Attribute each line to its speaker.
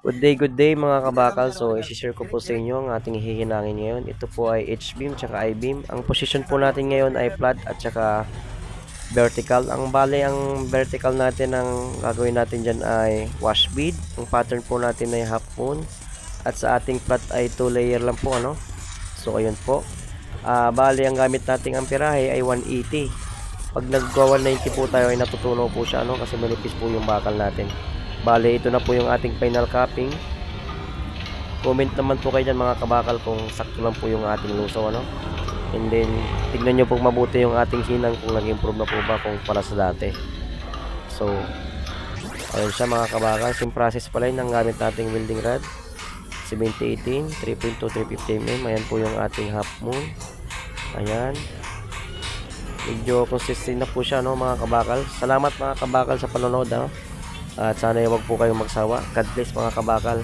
Speaker 1: Good day mga kabakal. So, isi-share ko po sa inyo ang ating hihinangin ngayon. Ito po ay H-beam tsaka I-beam. Ang position po natin ngayon ay flat at tsaka vertical. Ang vertical natin, ang gagawin natin dyan ay wash bead. Ang pattern po natin ay half moon. At sa ating flat ay 2 layer lang po, ano. So, ayun po. Bali, ang gamit nating amperahe ay 180. Pag nagwa 190 po tayo ay natutunaw po siya, ano, kasi manipis po yung bakal natin. Bale, ito na po yung ating final capping. Comment naman po kayo dyan mga kabakal kung sakto lang po yung ating lusaw, ano. And then, tignan nyo po mabuti yung ating hinang kung nag-improve na po ba kung para sa dati. So, ayun siya mga kabakal. Same process pala yun ang gamit nating welding rod. 7018, 3.2, 350mm. Ayan po yung ating half moon. Ayan. Medyo consistent na po siya, no, mga kabakal. Salamat mga kabakal sa panonood, no? At sana huwag po kayong magsawa. God bless mga kabakal.